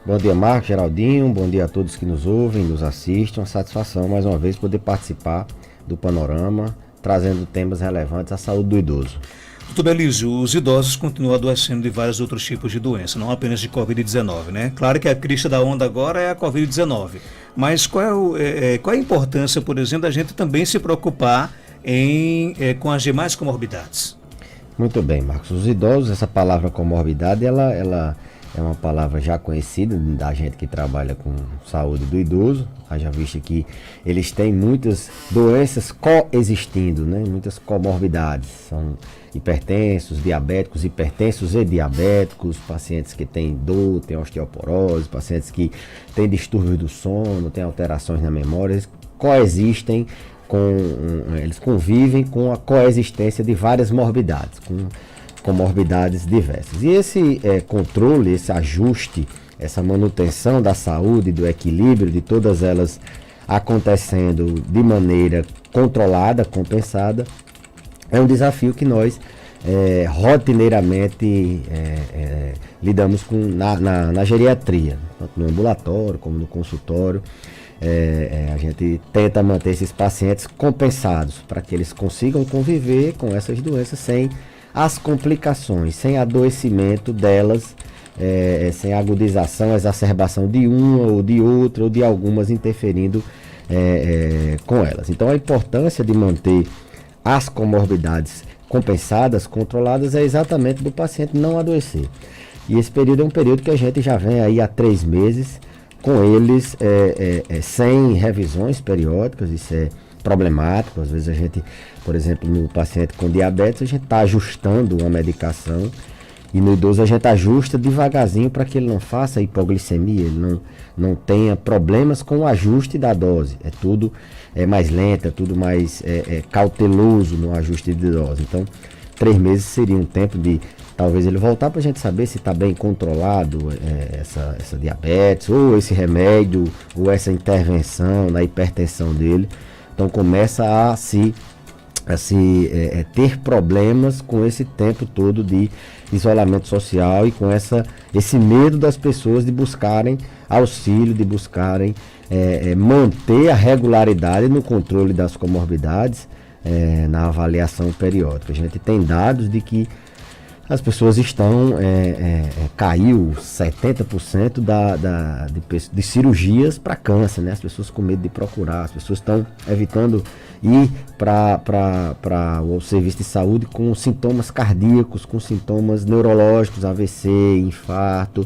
Bom dia, Marcos, Geraldinho, bom dia a todos que nos ouvem, nos assistem. Uma satisfação mais uma vez poder participar do Panorama, trazendo temas relevantes à saúde do idoso. Doutor Belísio, os idosos continuam adoecendo de vários outros tipos de doença, não apenas de Covid-19, né? Claro que a crista da onda agora é a Covid-19, mas qual é a importância, por exemplo, da gente também se preocupar com as demais comorbidades? Muito bem, Marcos. Os idosos, essa palavra comorbidade, ela é uma palavra já conhecida da gente que trabalha com saúde do idoso. Haja visto que eles têm muitas doenças coexistindo, né? Muitas comorbidades. São hipertensos, diabéticos, hipertensos e diabéticos, pacientes que têm dor, têm osteoporose, pacientes que têm distúrbios do sono, têm alterações na memória, eles coexistem eles convivem com a coexistência de várias morbidades, com comorbidades diversas. E esse controle, esse ajuste, essa manutenção da saúde, do equilíbrio de todas elas acontecendo de maneira controlada, compensada, é um desafio que nós rotineiramente lidamos com na geriatria, tanto no ambulatório como no consultório. A gente tenta manter esses pacientes compensados para que eles consigam conviver com essas doenças sem as complicações, sem adoecimento delas, sem agudização, exacerbação de uma ou de outra ou de algumas interferindo com elas. Então a importância de manter as comorbidades compensadas, controladas, é exatamente do paciente não adoecer. E esse período é um período que a gente já vem aí há 3 meses com eles sem revisões periódicas. Isso é problemático. Às vezes a gente, por exemplo, no paciente com diabetes, a gente está ajustando uma medicação e no idoso a gente ajusta devagarzinho para que ele não faça hipoglicemia, ele não tenha problemas com o ajuste da dose. É tudo mais lento, é tudo mais cauteloso no ajuste de dose. Então, 3 meses seria um tempo de talvez ele voltar para a gente saber se está bem controlado essa diabetes, ou esse remédio, ou essa intervenção na hipertensão dele. Então começa a ter problemas com esse tempo todo de isolamento social e com esse medo das pessoas de buscarem auxílio, de buscarem manter a regularidade no controle das comorbidades, na avaliação periódica. A gente tem dados de que as pessoas caiu 70% de cirurgias para câncer, né? As pessoas com medo de procurar, as pessoas estão evitando ir para o serviço de saúde com sintomas cardíacos, com sintomas neurológicos, AVC, infarto,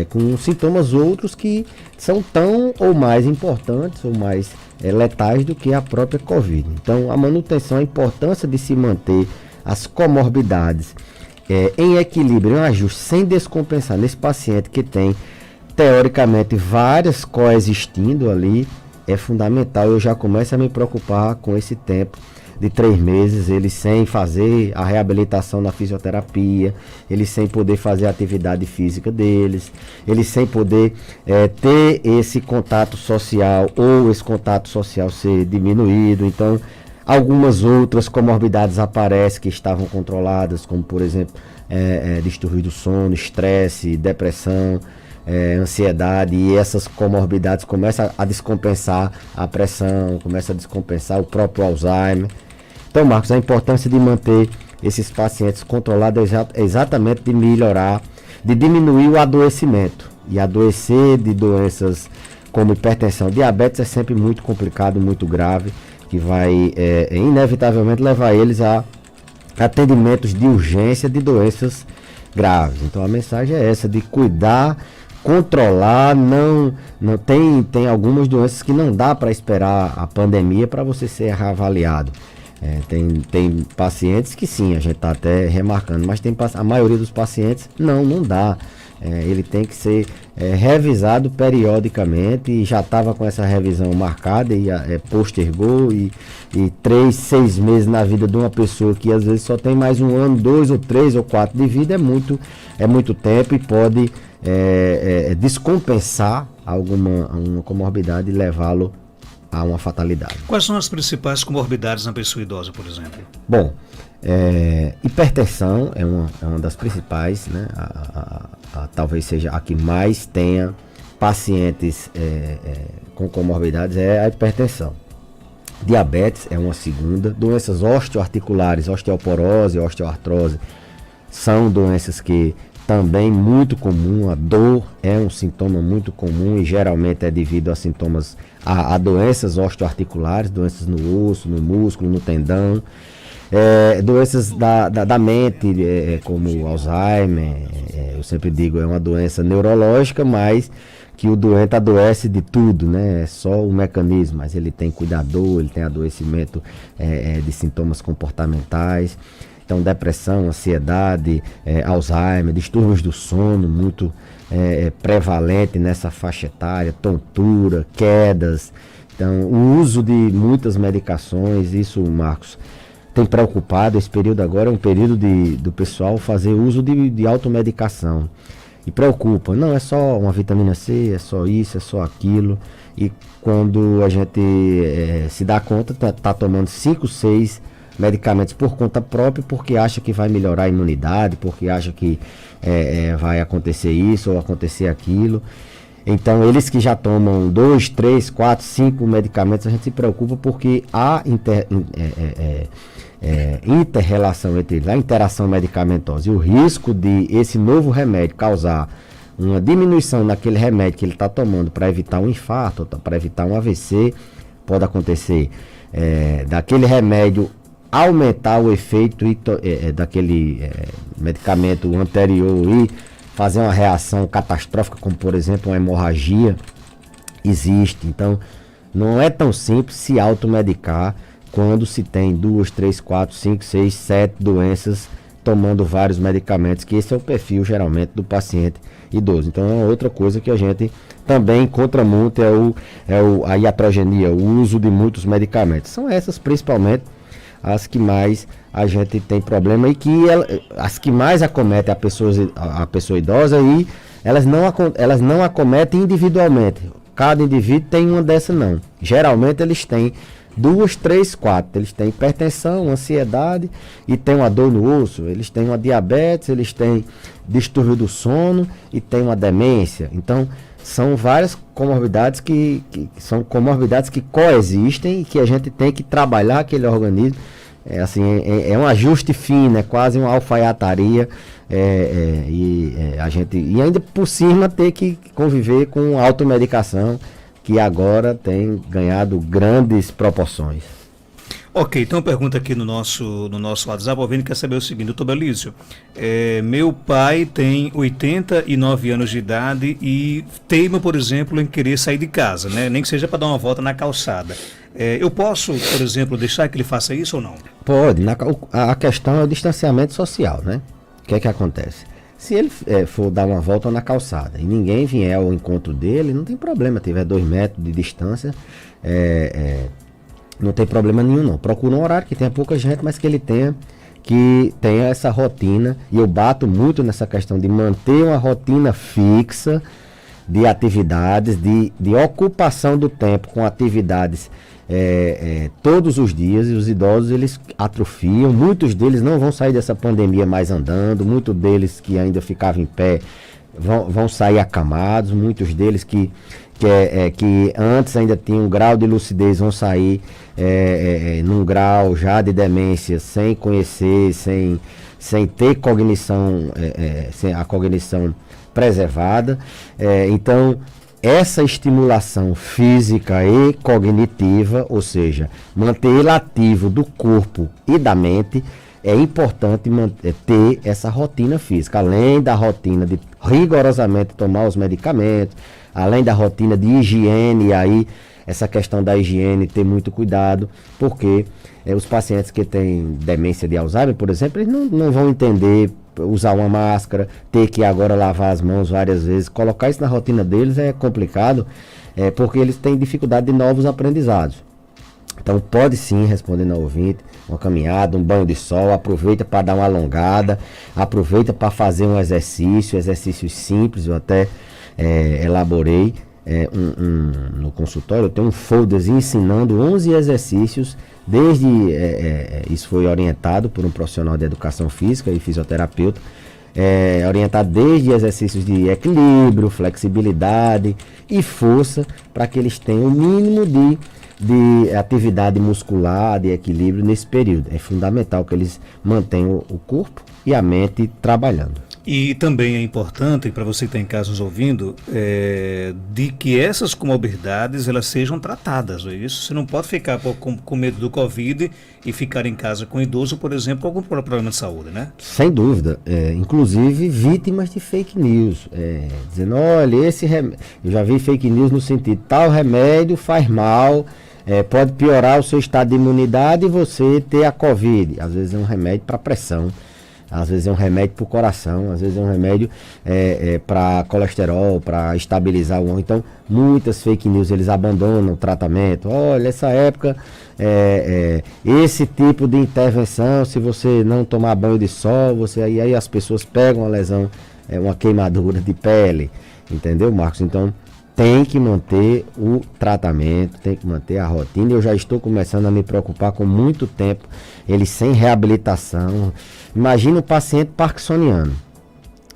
com sintomas outros que são tão ou mais importantes ou mais letais do que a própria Covid. Então, a manutenção, a importância de se manter as comorbidades em equilíbrio, em ajuste, sem descompensar nesse paciente que tem, teoricamente, várias coexistindo ali, é fundamental. Eu já começo a me preocupar com esse tempo de 3 meses, eles sem fazer a reabilitação na fisioterapia, eles sem poder fazer a atividade física deles, eles sem poder ter esse contato social ou esse contato social ser diminuído. Então, algumas outras comorbidades aparecem que estavam controladas, como por exemplo distúrbio do sono, estresse, depressão, ansiedade, e essas comorbidades começam a descompensar a pressão, começam a descompensar o próprio Alzheimer. Então, Marcos, a importância de manter esses pacientes controlados é exatamente de melhorar, de diminuir o adoecimento. E adoecer de doenças como hipertensão, diabetes é sempre muito complicado, muito grave, que vai inevitavelmente levar eles a atendimentos de urgência de doenças graves. Então a mensagem é essa, de cuidar, controlar. Não tem algumas doenças que não dá para esperar a pandemia para você ser reavaliado. Tem pacientes que sim, a gente está até remarcando, mas a maioria dos pacientes não dá. Ele tem que ser revisado periodicamente, e já estava com essa revisão marcada e postergou, e 3, 6 meses na vida de uma pessoa que às vezes só tem mais 1 ano, 2 ou 3 ou 4 de vida é muito tempo, e pode descompensar uma comorbidade e levá-lo a uma fatalidade. Quais são as principais comorbidades na pessoa idosa, por exemplo? Bom, hipertensão é uma das principais, né? talvez seja a que mais tenha pacientes com comorbidades, é a hipertensão. Diabetes é uma segunda. Doenças osteoarticulares, osteoporose, osteoartrose, são doenças que também muito comum. A dor é um sintoma muito comum e geralmente é devido a sintomas, a doenças osteoarticulares, doenças no osso, no músculo, no tendão. Doenças da mente, como Alzheimer, eu sempre digo, é uma doença neurológica, mas que o doente adoece de tudo, né? É só o mecanismo, mas ele tem cuidador, ele tem adoecimento de sintomas comportamentais. Então, depressão, ansiedade, Alzheimer, distúrbios do sono, muito prevalente nessa faixa etária, tontura, quedas. Então, o uso de muitas medicações, isso, Marcos, tem preocupado. Esse período agora é um período do pessoal fazer uso de automedicação. E preocupa, não é só uma vitamina C, é só isso, é só aquilo. E quando a gente se dá conta, tá tomando 5, 6 medicamentos por conta própria, porque acha que vai melhorar a imunidade, porque acha que vai acontecer isso ou acontecer aquilo. Então, eles que já tomam 2, 3, 4, 5 medicamentos, a gente se preocupa porque há inter-relação entre eles, a interação medicamentosa. E o risco de esse novo remédio causar uma diminuição naquele remédio que ele está tomando para evitar um infarto, para evitar um AVC, pode acontecer daquele remédio aumentar o efeito daquele medicamento anterior e fazer uma reação catastrófica, como por exemplo uma hemorragia, existe. Então, não é tão simples se automedicar quando se tem 2, 3, 4, 5, 6, 7 doenças tomando vários medicamentos, que esse é o perfil geralmente do paciente idoso. Então, é outra coisa que a gente também encontra muito, a iatrogenia, o uso de muitos medicamentos. São essas principalmente as que mais a gente tem problema e que as que mais acometem a pessoa idosa, e elas não acometem individualmente. Cada indivíduo tem uma dessa não. Geralmente eles têm 2, 3, 4. Eles têm hipertensão, ansiedade e tem uma dor no osso. Eles têm uma diabetes, eles têm distúrbio do sono e tem uma demência. Então, são várias comorbidades que são comorbidades que coexistem e que a gente tem que trabalhar aquele organismo. É um ajuste fino, é quase uma alfaiataria, e ainda por cima ter que conviver com automedicação, que agora tem ganhado grandes proporções. Ok, então pergunta aqui no nosso WhatsApp, o Alvino quer saber o seguinte: doutor Belísio, meu pai tem 89 anos de idade e teima, por exemplo, em querer sair de casa, né? Nem que seja para dar uma volta na calçada. Eu posso, por exemplo, deixar que ele faça isso ou não? Pode. A questão é o distanciamento social, né? O que é que acontece? Se ele for dar uma volta na calçada e ninguém vier ao encontro dele, não tem problema. Tiver 2 metros de distância, não tem problema nenhum não. Procura um horário que tenha pouca gente, mas que ele tenha essa rotina. E eu bato muito nessa questão de manter uma rotina fixa de atividades, de ocupação do tempo com atividades todos os dias. E os idosos, eles atrofiam, muitos deles não vão sair dessa pandemia mais andando, muitos deles que ainda ficavam em pé vão sair acamados, muitos deles que antes ainda tinham um grau de lucidez vão sair num grau já de demência, sem conhecer, sem ter cognição, sem a cognição preservada. Então, essa estimulação física e cognitiva, ou seja, manter ele ativo do corpo e da mente, é importante ter essa rotina física, além da rotina de rigorosamente tomar os medicamentos, além da rotina de higiene. E aí essa questão da higiene, ter muito cuidado, porque os pacientes que têm demência de Alzheimer, por exemplo, eles não vão entender usar uma máscara, ter que agora lavar as mãos várias vezes. Colocar isso na rotina deles é complicado, porque eles têm dificuldade de novos aprendizados. Então pode sim, respondendo ao ouvinte, uma caminhada, um banho de sol, aproveita para dar uma alongada, aproveita para fazer um exercícios simples. Eu até elaborei no consultório, eu tenho um folderzinho ensinando 11 exercícios, isso foi orientado por um profissional de educação física e fisioterapeuta, orientado desde exercícios de equilíbrio, flexibilidade e força, para que eles tenham o mínimo de atividade muscular, de equilíbrio nesse período. É fundamental que eles mantenham o corpo e a mente trabalhando. E também é importante, para você que está em casa nos ouvindo, de que essas comorbidades elas sejam tratadas. É isso? Você não pode ficar com medo do Covid e ficar em casa com idoso, por exemplo, com algum problema de saúde, né? Sem dúvida. Inclusive vítimas de fake news. Dizendo, olha, eu já vi fake news no sentido, tal remédio faz mal, pode piorar o seu estado de imunidade e você ter a Covid. Às vezes é um remédio para pressão. Às vezes é um remédio para o coração, às vezes é um remédio para colesterol, para estabilizar o ânimo. Então, muitas fake news, eles abandonam o tratamento. Olha, essa época, esse tipo de intervenção, se você não tomar banho de sol, aí as pessoas pegam a lesão, uma queimadura de pele, entendeu, Marcos? Então, tem que manter o tratamento, tem que manter a rotina. Eu já estou começando a me preocupar com muito tempo, ele sem reabilitação. Imagina um paciente parkinsoniano,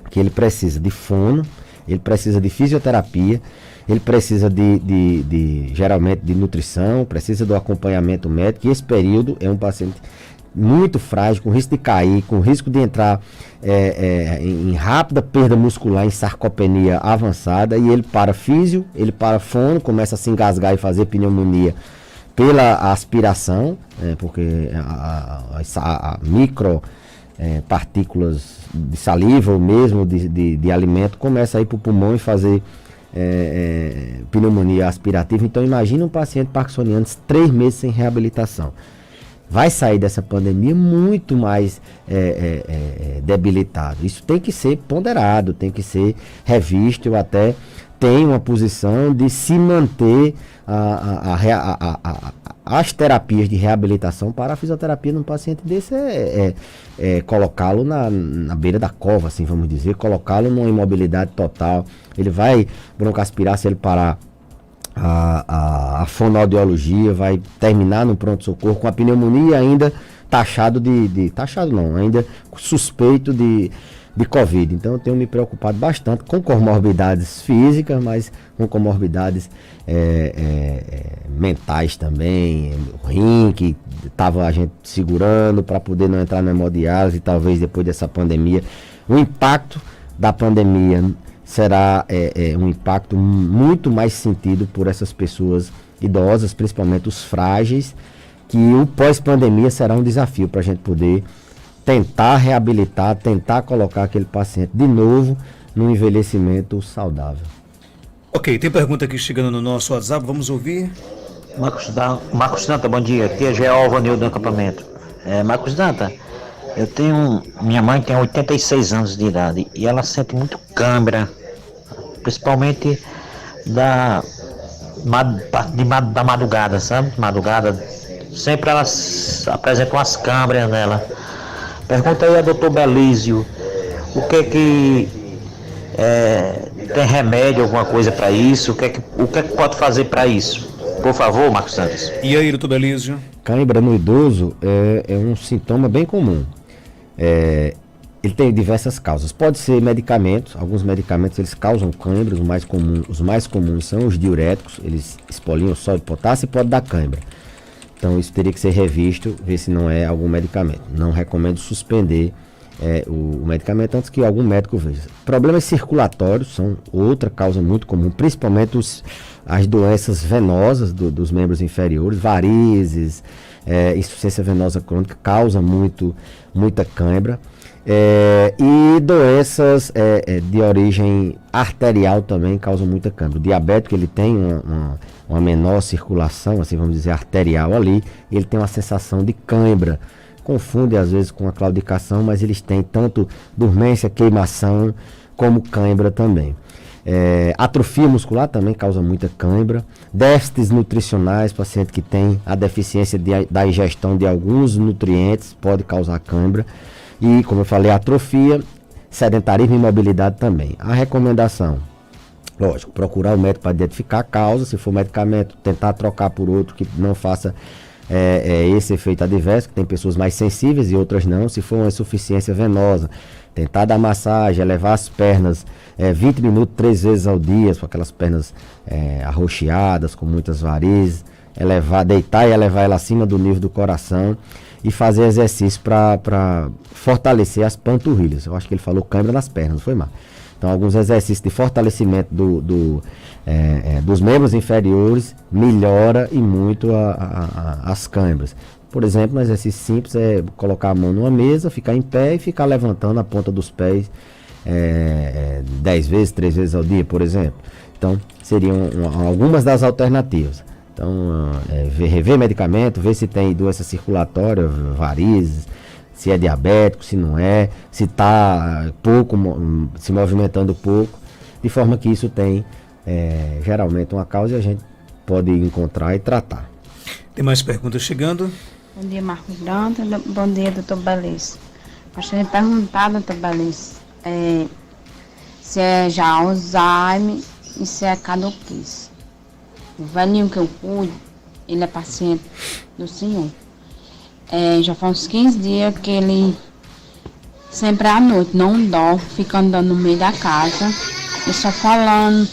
que ele precisa de fono, ele precisa de fisioterapia, ele precisa geralmente de nutrição, precisa do acompanhamento médico, e esse período é um paciente muito frágil, com risco de cair, com risco de entrar em rápida perda muscular, em sarcopenia avançada, e ele para físio, ele para fono, começa a se engasgar e fazer pneumonia pela aspiração, porque a micro partículas de saliva ou mesmo de alimento começa a ir para o pulmão e fazer pneumonia aspirativa. Então imagina um paciente parkinsoniano 3 meses sem reabilitação. Vai sair dessa pandemia muito mais debilitado. Isso tem que ser ponderado, tem que ser revisto. Eu até tenho uma posição de se manter as terapias de reabilitação para a fisioterapia num paciente desse colocá-lo na beira da cova, assim vamos dizer, colocá-lo numa imobilidade total. Ele vai broncoaspirar se ele parar a fonoaudiologia, vai terminar no pronto-socorro com a pneumonia ainda ainda suspeito de Covid. Então eu tenho me preocupado bastante com comorbidades físicas, mas com comorbidades mentais também, o rim que estava a gente segurando para poder não entrar na hemodiálise, e talvez depois dessa pandemia, o impacto da pandemia será um impacto muito mais sentido por essas pessoas idosas, principalmente os frágeis, que o pós-pandemia será um desafio para a gente poder tentar reabilitar, tentar colocar aquele paciente de novo num envelhecimento saudável. Ok, tem pergunta aqui chegando no nosso WhatsApp, vamos ouvir. Marcos Danta, bom dia, aqui é Geol Vanil do acampamento. Marcos Danta, minha mãe tem 86 anos de idade e ela sente muito câimbra, principalmente da madrugada, sabe? Madrugada, sempre ela apresenta umas câimbras nela. Pergunta aí a doutor Belísio, o que tem remédio, alguma coisa para isso? O que pode fazer para isso? Por favor, Marcos Santos. E aí, doutor Belísio? Cãibra no idoso é um sintoma bem comum. Ele tem diversas causas. Pode ser medicamentos, alguns medicamentos eles causam cãibra, os mais comuns são os diuréticos, eles expoliam o sódio de potássio e pode dar cãibra. Então isso teria que ser revisto, ver se não é algum medicamento. Não recomendo suspender o medicamento antes que algum médico veja. Problemas circulatórios são outra causa muito comum, principalmente as doenças venosas dos membros inferiores, varizes, insuficiência venosa crônica causa muita cãibra. E doenças de origem arterial também causam muita cãibra. O diabético ele tem uma menor circulação, assim vamos dizer, arterial ali, e ele tem uma sensação de cãibra. Confunde às vezes com a claudicação, mas eles têm tanto dormência, queimação, como cãibra também. Atrofia muscular também causa muita cãibra. Déficits nutricionais, paciente que tem a deficiência da ingestão de alguns nutrientes pode causar cãibra. E, como eu falei, atrofia, sedentarismo e imobilidade também. A recomendação, lógico, procurar o médico para identificar a causa. Se for medicamento, tentar trocar por outro que não faça esse efeito adverso, que tem pessoas mais sensíveis e outras não. Se for uma insuficiência venosa, tentar dar massagem, elevar as pernas 20 minutos 3 vezes ao dia, com aquelas pernas arroxeadas, com muitas varizes, deitar e elevar ela acima do nível do coração e fazer exercício para fortalecer as panturrilhas. Eu acho que ele falou câimbra nas pernas, não foi mal. Então, alguns exercícios de fortalecimento dos membros inferiores melhora e muito as câimbras. Por exemplo, um exercício simples é colocar a mão numa mesa, ficar em pé e ficar levantando a ponta dos pés 10 vezes, 3 vezes ao dia, por exemplo. Então, seriam algumas das alternativas. Então, rever medicamento, ver se tem doença circulatória, varizes, se é diabético, se não é, se está se movimentando pouco, de forma que isso tem geralmente uma causa e a gente pode encontrar e tratar. Tem mais perguntas chegando? Bom dia, Marcos Branco. Bom dia, doutor Belez. Gostaria de perguntar, doutor Belez, se é já Alzheimer e se é caduquice. O velhinho que eu cuido, ele é paciente do senhor. Já faz uns 15 dias que ele sempre à noite não dorme, fica andando no meio da casa e só falando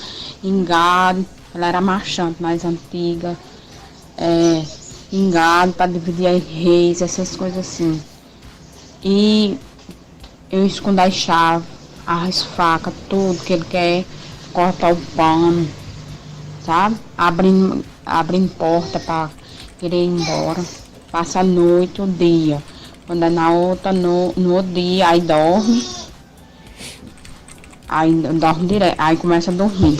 em gado. Ela era marchante mais antiga, em gado para dividir as reis, essas coisas assim. E eu escondo as chaves, as facas, tudo que ele quer, cortar o pano, sabe? Abrindo porta para querer ir embora. Passa a noite, o dia. Quando é na outra, no outro dia, aí dorme. Aí dorme direto, aí começa a dormir.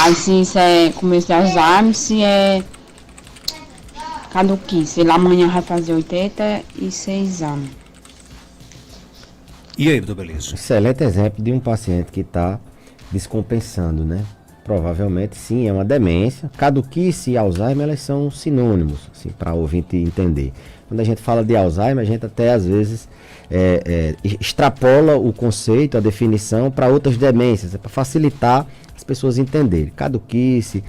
Aí se isso é começo de Alzheimer, se é caduquice. Ele amanhã vai fazer 86 anos. E aí, doutor Beleza? Excelente exemplo de um paciente que está descompensando, né? Provavelmente sim, é uma demência. Caduquice e Alzheimer, elas são sinônimos, assim, para o ouvinte entender. Quando a gente fala de Alzheimer, a gente até às vezes extrapola o conceito, a definição para outras demências, para facilitar as pessoas entenderem. Caduquice,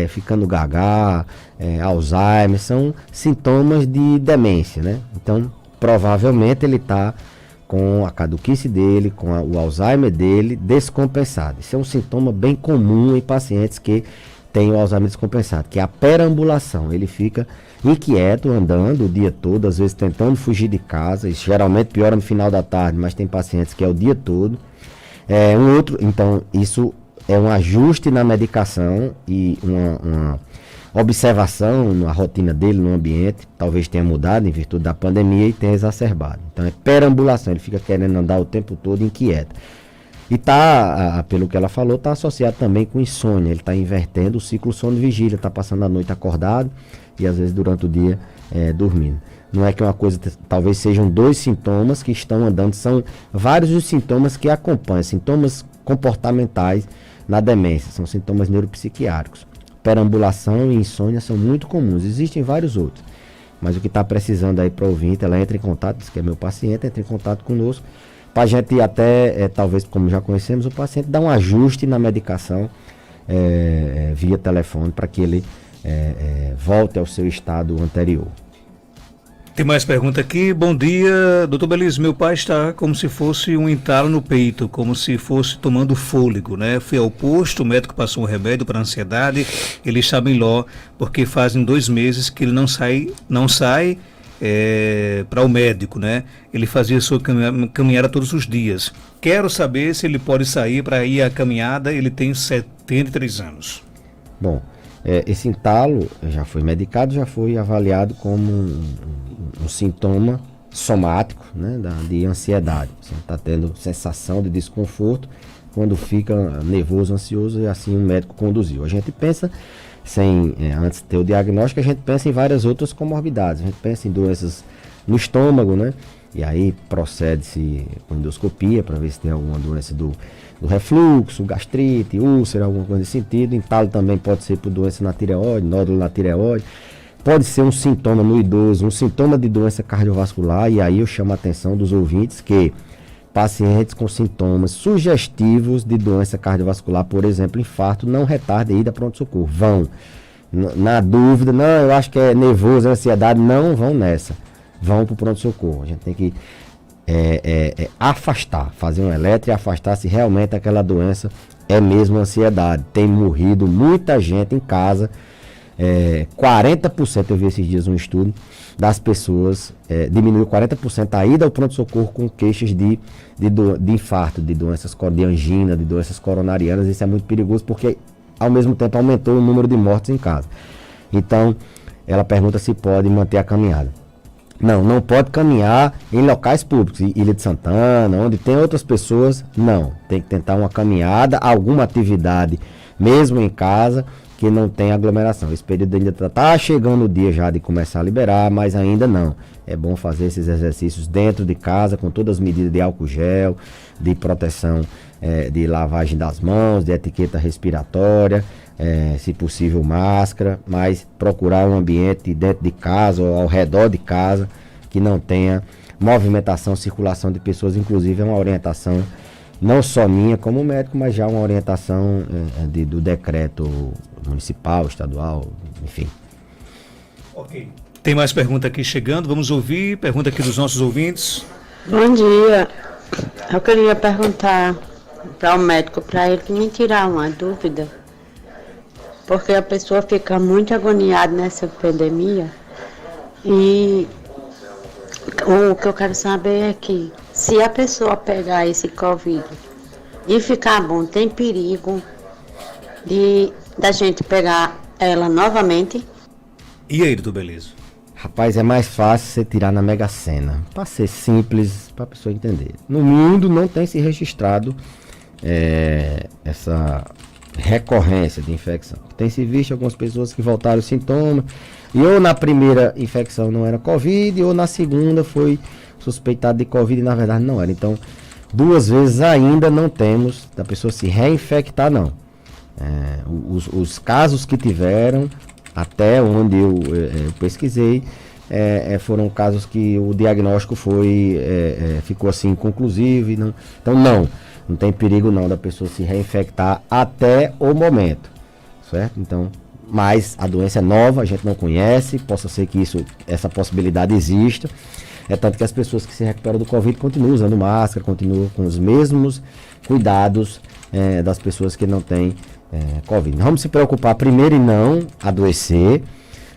ficando gaga, Alzheimer, são sintomas de demência, né? Então, provavelmente ele está com a caduquice dele, com o Alzheimer dele descompensado. Isso é um sintoma bem comum em pacientes que têm o Alzheimer descompensado, que é a perambulação. Ele fica inquieto, andando o dia todo, às vezes tentando fugir de casa. Isso geralmente piora no final da tarde, mas tem pacientes que é o dia todo. Então, isso é um ajuste na medicação e uma observação na rotina dele, no ambiente, talvez tenha mudado em virtude da pandemia e tenha exacerbado. Então é perambulação, ele fica querendo andar o tempo todo inquieto. E pelo que ela falou, está associado também com insônia, ele está invertendo o ciclo sono-vigília, está passando a noite acordado e às vezes durante o dia dormindo. Não é que uma coisa, talvez sejam 2 sintomas que estão andando, são vários os sintomas que acompanham, sintomas comportamentais na demência, são sintomas neuropsiquiátricos. Perambulação e insônia são muito comuns, existem vários outros, mas o que está precisando aí para o ouvinte, ela entra em contato, diz que é meu paciente, entra em contato conosco, para a gente até, talvez como já conhecemos, o paciente dá um ajuste na medicação via telefone para que ele volte ao seu estado anterior. Tem mais pergunta aqui. Bom dia, doutor Beleza. Meu pai está como se fosse um entalo no peito, como se fosse tomando fôlego, né? Fui ao posto, o médico passou um remédio para ansiedade, ele está bem ló, porque fazem 2 meses que ele não sai para o médico, né? Ele fazia sua caminhada todos os dias. Quero saber se ele pode sair para ir à caminhada, ele tem 73 anos. Bom, esse entalo já foi medicado, já foi avaliado como um sintoma somático, né, de ansiedade. Você está tendo sensação de desconforto quando fica nervoso, ansioso, e assim o médico conduziu. A gente pensa, antes de ter o diagnóstico, a gente pensa em várias outras comorbidades. A gente pensa em doenças no estômago, né? E aí procede-se com endoscopia para ver se tem alguma doença do refluxo, gastrite, úlcera, alguma coisa nesse sentido. Entalo também pode ser por doença na tireoide, nódulo na tireoide. Pode ser um sintoma no idoso, um sintoma de doença cardiovascular, e aí eu chamo a atenção dos ouvintes que pacientes com sintomas sugestivos de doença cardiovascular, por exemplo, infarto, não retarda a ida a pronto-socorro. na dúvida, não, eu acho que é nervoso, é ansiedade, não vão nessa. Vão para o pronto-socorro. A gente tem que afastar, fazer um eletro e afastar se realmente aquela doença é mesmo ansiedade. Tem morrido muita gente em casa. 40%, eu vi esses dias um estudo, das pessoas, diminuiu 40% a ida ao pronto-socorro com queixas de infarto, de doenças, de angina, de doenças coronarianas. Isso é muito perigoso porque ao mesmo tempo aumentou o número de mortes em casa. Então, ela pergunta se pode manter a caminhada. Não pode caminhar em locais públicos, Ilha de Santana, onde tem outras pessoas, não. Tem que tentar uma caminhada, alguma atividade, mesmo em casa, que não tem aglomeração. Esse período ainda está chegando o dia já de começar a liberar, mas ainda não. É bom fazer esses exercícios dentro de casa, com todas as medidas de álcool gel, de proteção, de lavagem das mãos, de etiqueta respiratória, se possível máscara, mas procurar um ambiente dentro de casa ou ao redor de casa que não tenha movimentação, circulação de pessoas. Inclusive é uma orientação não só minha como médico, mas já uma orientação do decreto municipal, estadual, enfim. Ok. Tem mais pergunta aqui chegando, vamos ouvir, pergunta aqui dos nossos ouvintes. Bom dia, eu queria perguntar para o médico, para ele me tirar uma dúvida, porque a pessoa fica muito agoniada nessa pandemia e o que eu quero saber é que se a pessoa pegar esse Covid e ficar bom, tem perigo da gente pegar ela novamente? E aí, doutor Belísio? Rapaz, é mais fácil você tirar na Mega Sena, para ser simples, para a pessoa entender. No mundo não tem se registrado essa recorrência de infecção. Tem se visto algumas pessoas que voltaram os sintomas, e ou na primeira infecção não era Covid, ou na segunda foi suspeitado de Covid e na verdade não era. Então, 2 vezes ainda não temos da pessoa se reinfectar, não. Os casos que tiveram, até onde eu pesquisei, foram casos que o diagnóstico ficou assim inconclusivo. Então não tem perigo não da pessoa se reinfectar até o momento, certo? Então, mas a doença é nova, a gente não conhece, possa ser que essa possibilidade exista. Tanto que as pessoas que se recuperam do Covid continuam usando máscara, continuam com os mesmos cuidados das pessoas que não têm Covid. Vamos se preocupar primeiro em não adoecer,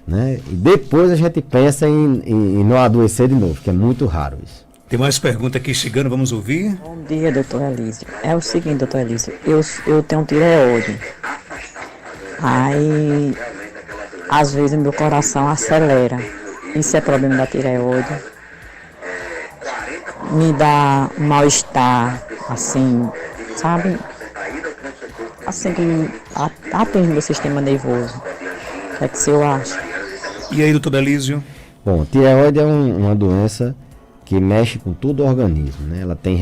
né? E depois a gente pensa em não adoecer de novo, que é muito raro isso. Tem mais pergunta aqui chegando, vamos ouvir? Bom dia, doutor Elísio. É o seguinte, doutor Elísio, eu tenho tireoide. Aí, às vezes, meu coração acelera. Isso é problema da tireoide. Me dá um mal-estar, assim, sabe? Assim que atende meu sistema nervoso. O que é que o senhor acha? E aí, doutor Belísio? Bom, tireoide é uma doença que mexe com todo o organismo, né? Ela tem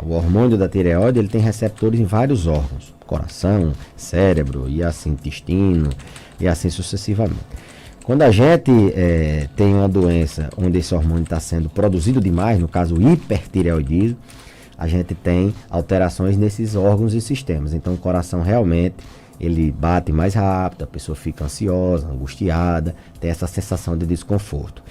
o hormônio da tireoide, ele tem receptores em vários órgãos, coração, cérebro, e assim intestino, e assim sucessivamente. Quando a gente tem uma doença onde esse hormônio está sendo produzido demais, no caso o hipertireoidismo, a gente tem alterações nesses órgãos e sistemas. Então o coração realmente ele bate mais rápido, a pessoa fica ansiosa, angustiada, tem essa sensação de desconforto.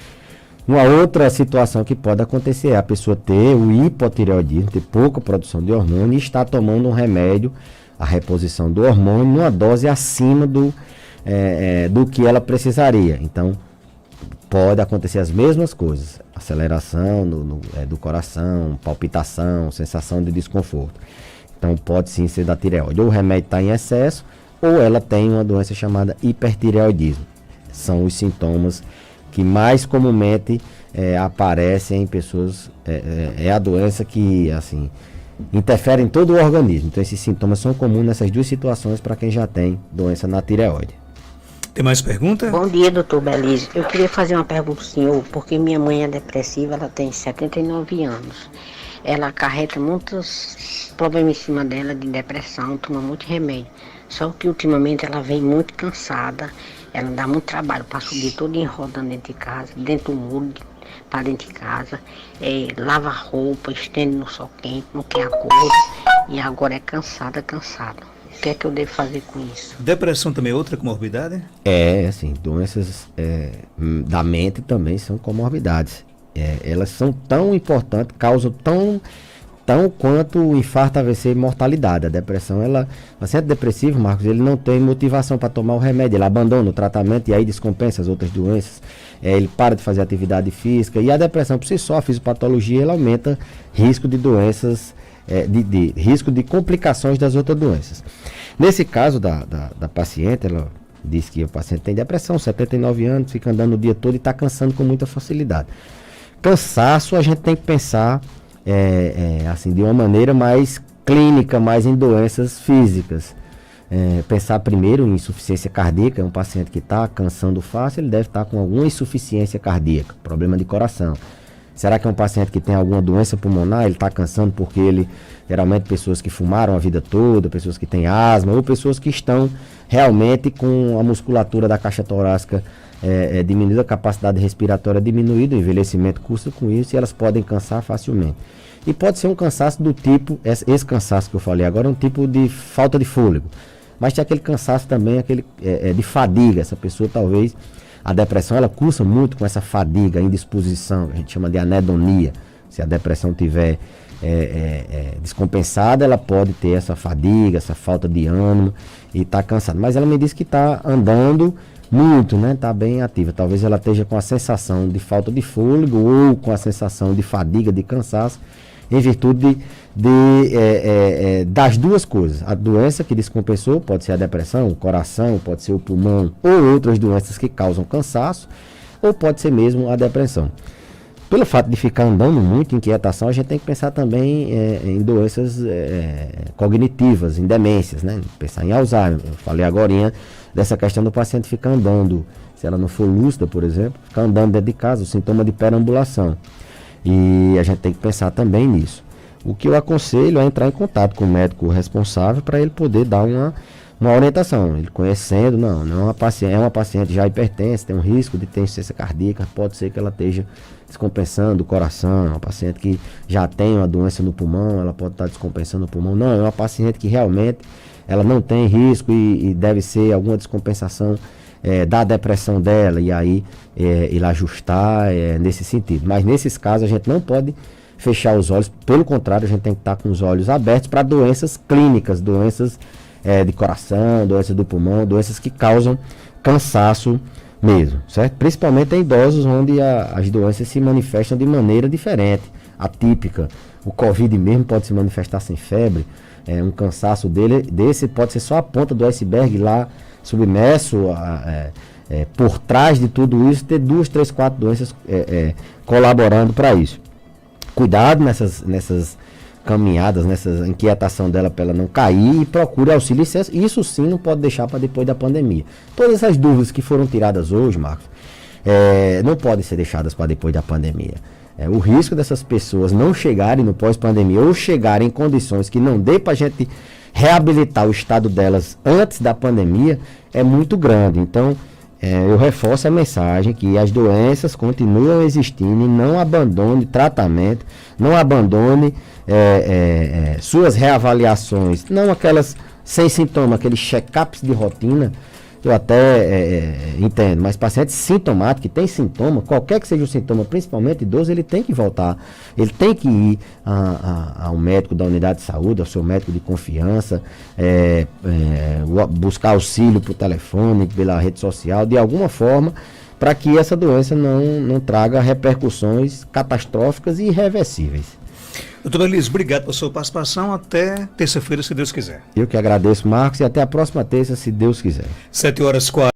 Uma outra situação que pode acontecer é a pessoa ter o hipotireoidismo, ter pouca produção de hormônio e estar tomando um remédio, a reposição do hormônio, numa dose acima do que ela precisaria. Então, pode acontecer as mesmas coisas, aceleração do coração, palpitação, sensação de desconforto. Então, pode sim ser da tireoide. Ou o remédio está em excesso, ou ela tem uma doença chamada hipertireoidismo. São os sintomas que mais comumente aparecem em pessoas, é a doença que, assim, interfere em todo o organismo. Então, esses sintomas são comuns nessas duas situações para quem já tem doença na tireoide. Tem mais pergunta? Bom dia, doutor Belísio. Eu queria fazer uma pergunta ao senhor, porque minha mãe é depressiva, ela tem 79 anos. Ela acarreta muitos problemas em cima dela de depressão, toma muito remédio. Só que ultimamente ela vem muito cansada, ela dá muito trabalho para subir todo rodando dentro de casa, dentro do muro, para dentro de casa, lava roupa, estende no sol quente, não quer acordo, e agora é cansada. O que é que eu devo fazer com isso? Depressão também é outra comorbidade? Assim, doenças da mente também são comorbidades. Elas são tão importantes, causam tão quanto o infarto, AVC e mortalidade. A depressão, o paciente depressivo, Marcos, ele não tem motivação para tomar o remédio, ele abandona o tratamento e aí descompensa as outras doenças, ele para de fazer atividade física, e a depressão por si só, a fisiopatologia, ela aumenta risco de doenças, risco de complicações das outras doenças. Nesse caso da paciente, ela diz que o paciente tem depressão, 79 anos, fica andando o dia todo e está cansando com muita facilidade. Cansaço, a gente tem que pensar assim, de uma maneira mais clínica, mais em doenças físicas. Pensar primeiro em insuficiência cardíaca. É um paciente que está cansando fácil, ele deve estar com alguma insuficiência cardíaca, problema de coração. Será que é um paciente que tem alguma doença pulmonar? Ele está cansando porque geralmente pessoas que fumaram a vida toda, pessoas que têm asma, ou pessoas que estão realmente com a musculatura da caixa torácica diminuída, a capacidade respiratória diminuída, o envelhecimento cursa com isso e elas podem cansar facilmente. E pode ser um cansaço do tipo, esse cansaço que eu falei agora é um tipo de falta de fôlego, mas tem aquele cansaço também, de fadiga. Essa pessoa talvez, a depressão ela cursa muito com essa fadiga, indisposição, a gente chama de anedonia. Se a depressão tiver descompensada, ela pode ter essa fadiga, essa falta de ânimo e está cansada. Mas ela me disse que está andando muito, né? Está bem ativa. Talvez ela esteja com a sensação de falta de fôlego ou com a sensação de fadiga, de cansaço, em virtude das duas coisas. A doença que descompensou pode ser a depressão, o coração, pode ser o pulmão ou outras doenças que causam cansaço, ou pode ser mesmo a depressão. Pelo fato de ficar andando muito, inquietação, a gente tem que pensar também em doenças cognitivas, em demências, né? Pensar em Alzheimer. Eu falei agorinha dessa questão do paciente ficar andando, se ela não for lúcida, por exemplo, ficar andando dentro de casa, o sintoma de perambulação. E a gente tem que pensar também nisso. O que eu aconselho é entrar em contato com o médico responsável para ele poder dar uma orientação. Ele conhecendo, não é uma paciente já hipertensa, tem um risco de ter insuficiência cardíaca, pode ser que ela esteja descompensando o coração. É uma paciente que já tem uma doença no pulmão, ela pode estar descompensando o pulmão. Não, é uma paciente que realmente ela não tem risco e deve ser alguma descompensação da depressão dela, e aí ele ajustar nesse sentido. Mas nesses casos a gente não pode fechar os olhos, pelo contrário, a gente tem que estar com os olhos abertos para doenças clínicas, doenças de coração, doenças do pulmão, doenças que causam cansaço mesmo, certo? Principalmente em idosos, onde as doenças se manifestam de maneira diferente, atípica. O Covid mesmo pode se manifestar sem febre, um cansaço desse pode ser só a ponta do iceberg lá, submerso, por trás de tudo isso, ter 2, 3, 4 doenças colaborando para isso. Cuidado nessas caminhadas, nessa inquietação dela para ela não cair, e procure auxílio. Isso sim não pode deixar para depois da pandemia. Todas essas dúvidas que foram tiradas hoje, Marcos, não podem ser deixadas para depois da pandemia. O risco dessas pessoas não chegarem no pós-pandemia ou chegarem em condições que não dê para a gente reabilitar o estado delas antes da pandemia é muito grande. Então, eu reforço a mensagem que as doenças continuam existindo, não abandone tratamento, não abandone suas reavaliações, não aquelas sem sintoma, aqueles check-ups de rotina. Eu até entendo, mas paciente sintomático, que tem sintoma, qualquer que seja o sintoma, principalmente idoso, ele tem que voltar, ele tem que ir ao médico da unidade de saúde, ao seu médico de confiança, buscar auxílio por telefone, pela rede social, de alguma forma, para que essa doença não traga repercussões catastróficas e irreversíveis. Doutor Belísio, obrigado pela sua participação. Até terça-feira, se Deus quiser. Eu que agradeço, Marcos, e até a próxima terça, se Deus quiser. 7h40.